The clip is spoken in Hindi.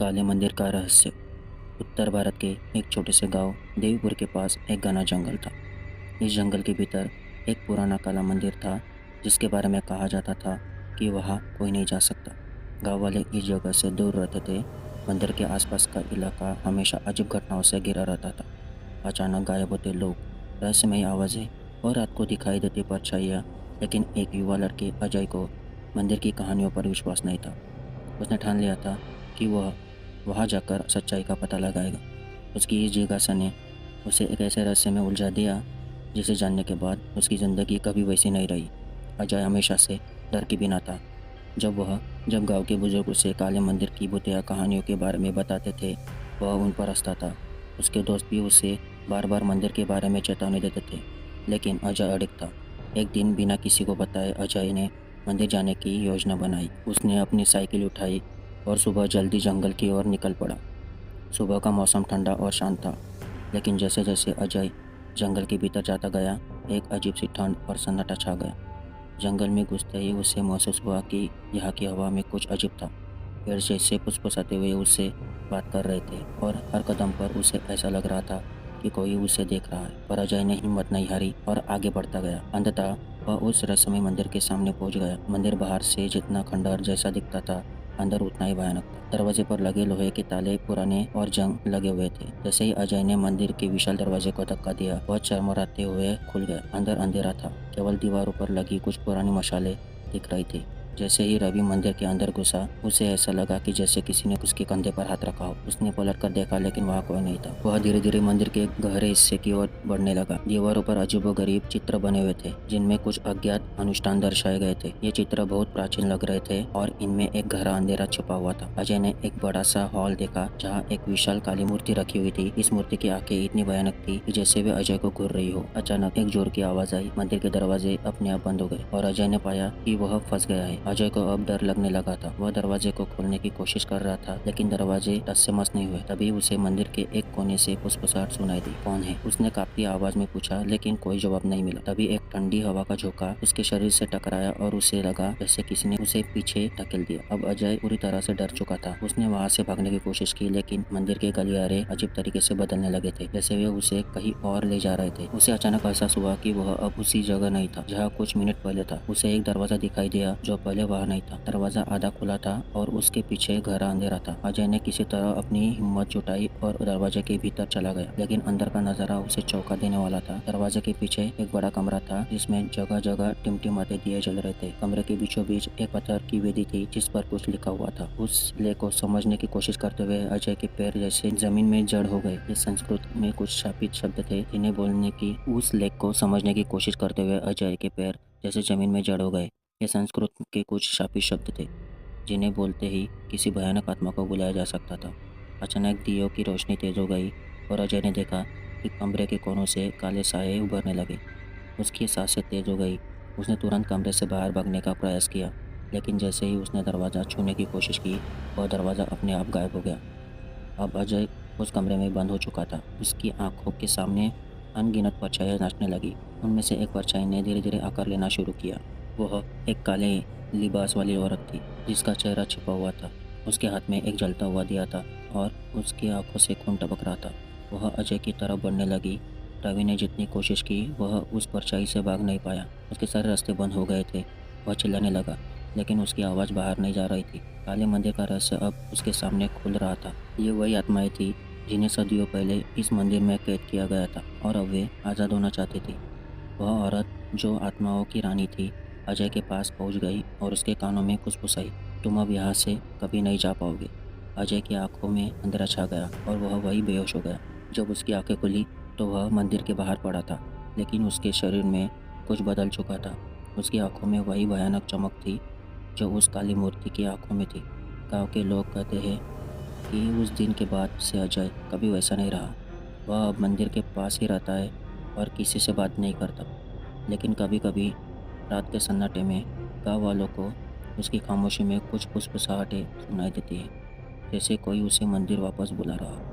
काले मंदिर का रहस्य। उत्तर भारत के एक छोटे से गांव देवीपुर के पास एक घना जंगल था। इस जंगल के भीतर एक पुराना काला मंदिर था, जिसके बारे में कहा जाता था कि वहाँ कोई नहीं जा सकता। गांव वाले इस जगह से दूर रहते थे। मंदिर के आसपास का इलाका हमेशा अजीब घटनाओं से घिरा रहता था। अचानक गायब होते लोग, रहस्यमयी आवाज़ें और रात को दिखाई देती परछाइयाँ। लेकिन एक युवा लड़के अजय को मंदिर की कहानियों पर विश्वास नहीं था। उसने ठान लिया था कि वह वहाँ जाकर सच्चाई का पता लगाएगा। उसकी इस जिज्ञासा ने उसे एक ऐसे रहस्य में उलझा दिया जिसे जानने के बाद उसकी ज़िंदगी कभी वैसी नहीं रही। अजय हमेशा से डर की बिना था। जब गांव के बुजुर्ग उसे काले मंदिर की भूतिया कहानियों के बारे में बताते थे, वह उन पर हंसता था। उसके दोस्त भी उसे बार बार मंदिर के बारे में चेतावनी देते थे, लेकिन अजय अड़िग था। एक दिन बिना किसी को बताए अजय ने मंदिर जाने की योजना बनाई। उसने अपनी साइकिल उठाई और सुबह जल्दी जंगल की ओर निकल पड़ा। सुबह का मौसम ठंडा और शांत था, लेकिन जैसे जैसे अजय जंगल के भीतर जाता गया, एक अजीब सी ठंड और सन्नाटा छा गया। जंगल में घुसते ही उसे महसूस हुआ कि यहाँ की हवा में कुछ अजीब था। पेड़ जैसे फुसफुसाते हुए उससे बात कर रहे थे और हर कदम पर उसे ऐसा लग रहा था कि कोई उसे देख रहा है। पर अजय ने हिम्मत नहीं हारी और आगे बढ़ता गया। अंततः वह उस रहस्यमय मंदिर के सामने पहुंच गया। मंदिर बाहर से जितना खंडहर जैसा दिखता था, अंदर उतना ही भयानक था। दरवाजे पर लगे लोहे के ताले पुराने और जंग लगे हुए थे। जैसे ही अजय ने मंदिर के विशाल दरवाजे को धक्का दिया, वह चरमराते हुए खुल गया। अंदर अंधेरा था, केवल दीवारों पर लगी कुछ पुरानी मशालें दिख रही थी। जैसे ही रवि मंदिर के अंदर घुसा, उसे ऐसा लगा कि जैसे किसी ने उसके कंधे पर हाथ रखा हो। उसने पलट कर देखा, लेकिन वहाँ कोई नहीं था। वह धीरे धीरे मंदिर के गहरे हिस्से की ओर बढ़ने लगा। दीवारों पर अजीबोगरीब चित्र बने हुए थे, जिनमें कुछ अज्ञात अनुष्ठान दर्शाए गए थे। ये चित्र बहुत प्राचीन लग रहे थे और इनमें एक गहरा अंधेरा छिपा हुआ था। अजय ने एक बड़ा सा हॉल देखा, जहाँ एक विशाल काली मूर्ति रखी हुई थी। इस मूर्ति की आंखें इतनी भयानक थी कि जैसे वे अजय को घूर रही हो। अचानक एक जोर की आवाज आई। मंदिर के दरवाजे अपने आप बंद हो गए और अजय ने पाया कि वह फंस गया है। अजय को अब डर लगने लगा था। वह दरवाजे को खोलने की कोशिश कर रहा था, लेकिन दरवाजे टस से मस नहीं हुए। तभी उसे मंदिर के एक कोने से फुसफुसाहट सुनाई दी। कौन है? उसने कांपती आवाज में पूछा, लेकिन कोई जवाब नहीं मिला। तभी एक ठंडी हवा का झोंका उसके शरीर से टकराया और उसे लगा जैसे किसी ने उसे पीछे धकेल दिया। अब अजय पूरी तरह से डर चुका था। उसने वहां से भागने की कोशिश की, लेकिन मंदिर के गलियारे अजीब तरीके से बदलने लगे थे, जैसे वे उसे कहीं और ले जा रहे थे। उसे अचानक एहसास हुआ कि वह अब उसी जगह नहीं था जहाँ कुछ मिनट पहले था। उसे एक दरवाजा दिखाई दिया जो पहले वहाँ नहीं था। दरवाजा आधा खुला था और उसके पीछे गहरा अंधेरा था। अजय ने किसी तरह अपनी हिम्मत जुटाई और दरवाजे के भीतर चला गया, लेकिन अंदर का नजारा उसे चौंका देने वाला था। दरवाजे के पीछे एक बड़ा कमरा था, जिसमें जगह जगह टिमटिमाते दिए जल रहे थे। कमरे के बीचों बीच एक पत्थर की वेदी थी, जिस पर कुछ लिखा हुआ था। उस लेख को समझने की कोशिश करते हुए अजय के पैर जैसे जमीन में जड़ हो गए। इस संस्कृत में कुछ शापित शब्द थे, जिन्हें बोलने की उस लेख को समझने की कोशिश करते हुए अजय के पैर जैसे जमीन में जड़ हो गए। ये संस्कृत के कुछ शापित शब्द थे, जिन्हें बोलते ही किसी भयानक आत्मा को बुलाया जा सकता था। अचानक दियों की रोशनी तेज हो गई और अजय ने देखा कि कमरे के कोनों से काले साए उभरने लगे। उसकी सांसें तेज हो गई। उसने तुरंत कमरे से बाहर भागने का प्रयास किया, लेकिन जैसे ही उसने दरवाज़ा छूने की कोशिश की, वह दरवाज़ा अपने आप गायब हो गया। अब अजय उस कमरे में बंद हो चुका था। उसकी आंखों के सामने अनगिनत परछाइयाँ नाचने लगी। उनमें से एक परछाई ने धीरे धीरे आकार लेना शुरू किया। वह एक काले लिबास वाली औरत थी, जिसका चेहरा छिपा हुआ था। उसके हाथ में एक जलता हुआ दिया था और उसकी आंखों से खून टपक रहा था। वह अजय की तरफ बढ़ने लगी। रवि ने जितनी कोशिश की, वह उस परछाई से भाग नहीं पाया। उसके सारे रास्ते बंद हो गए थे। वह चिल्लाने लगा, लेकिन उसकी आवाज़ बाहर नहीं जा रही थी। काले मंदिर का रहस्य अब उसके सामने खुल रहा था। ये वही आत्माएं थी जिन्हें सदियों पहले इस मंदिर में कैद किया गया था, और अब वे आज़ाद होना चाहती थी। वह औरत, जो आत्माओं की रानी थी, अजय के पास पहुंच गई और उसके कानों में फुसफुसाई, तुम अब यहाँ से कभी नहीं जा पाओगे। अजय की आंखों में अंधेरा छा गया और वह वही बेहोश हो गया। जब उसकी आंखें खुली तो वह मंदिर के बाहर पड़ा था, लेकिन उसके शरीर में कुछ बदल चुका था। उसकी आंखों में वही भयानक चमक थी जो उस काली मूर्ति की आंखों में थी। गांव के लोग कहते हैं कि उस दिन के बाद से अजय कभी वैसा नहीं रहा। वह अब मंदिर के पास ही रहता है और किसी से बात नहीं करता, लेकिन कभी कभी रात के सन्नाटे में गाँव वालों को उसकी खामोशी में कुछ फुसफुसाहटें सुनाई देती है, जैसे कोई उसे मंदिर वापस बुला रहा हो।